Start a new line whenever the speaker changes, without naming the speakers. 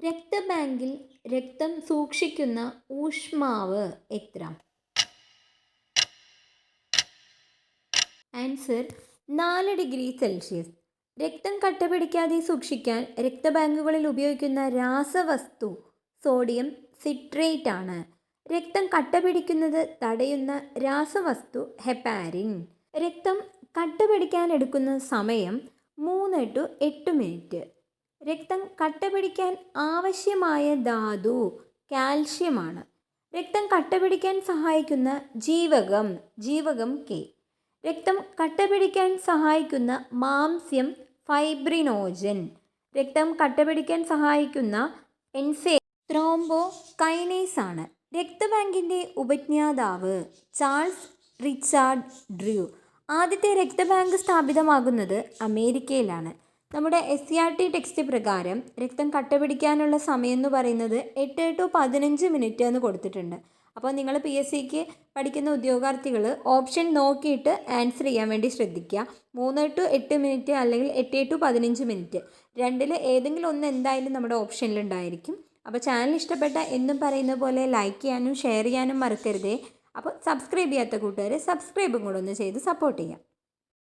രക്തബാങ്കിൽ രക്തം സൂക്ഷിക്കുന്ന ഊഷ്മാവ് എത്ര? Answer 4 degree Celsius. രക്തം കട്ടപിടിക്കാതെ സൂക്ഷിക്കാൻ രക്തബാങ്കുകളിൽ ഉപയോഗിക്കുന്ന രാസവസ്തു സോഡിയം സിട്രേറ്റ് ആണ്. രക്തം കട്ടപിടിക്കുന്നത് തടയുന്ന രാസവസ്തു ഹെപ്പാരിൻ. രക്തം കട്ടപിടിക്കാൻ എടുക്കുന്ന സമയം 3 to 8 മിനിറ്റ്. രക്തം കട്ടപിടിക്കാൻ ആവശ്യമായ ധാതു കാൽഷ്യമാണ്. രക്തം കട്ടപിടിക്കാൻ സഹായിക്കുന്ന ജീവകം കെ. രക്തം കട്ടപിടിക്കാൻ സഹായിക്കുന്ന മാംസ്യം ഫൈബ്രിനോജൻ. രക്തം കട്ടപിടിക്കാൻ സഹായിക്കുന്ന എൻസൈം ത്രോംബോകൈനേസ് ആണ്. രക്തബാങ്കിൻ്റെ ഉപജ്ഞാതാവ് ചാൾസ് റിച്ചാർഡ് ഡ്രൂ. ആദ്യത്തെ രക്തബാങ്ക് സ്ഥാപിതമാകുന്നത് അമേരിക്കയിലാണ്. നമ്മുടെ SCERT ടെക്സ്റ്റ് പ്രകാരം രക്തം കട്ടപിടിക്കാനുള്ള സമയം എന്ന് പറയുന്നത് 8 to 15 മിനിറ്റ് എന്ന് കൊടുത്തിട്ടുണ്ട്. അപ്പോൾ നിങ്ങൾ PSCക്ക് പഠിക്കുന്ന ഉദ്യോഗാർത്ഥികൾ ഓപ്ഷൻ നോക്കിയിട്ട് ആൻസർ ചെയ്യാൻ വേണ്ടി ശ്രദ്ധിക്കുക. 3 to 8 മിനിറ്റ് അല്ലെങ്കിൽ 8 to 15 മിനിറ്റ്, രണ്ടിൽ ഏതെങ്കിലും ഒന്ന് എന്തായാലും നമ്മുടെ ഓപ്ഷനിൽ ഉണ്ടായിരിക്കും. അപ്പോൾ ചാനൽ ഇഷ്ടപ്പെട്ട എന്നും പറയുന്ന പോലെ ലൈക്ക് ചെയ്യാനും ഷെയർ ചെയ്യാനും മറക്കരുതേ. അപ്പോൾ സബ്സ്ക്രൈബ് ചെയ്യാത്ത കൂട്ടുകാർ സബ്സ്ക്രൈബും കൂടെ ഒന്ന് ചെയ്ത് സപ്പോർട്ട് ചെയ്യാം.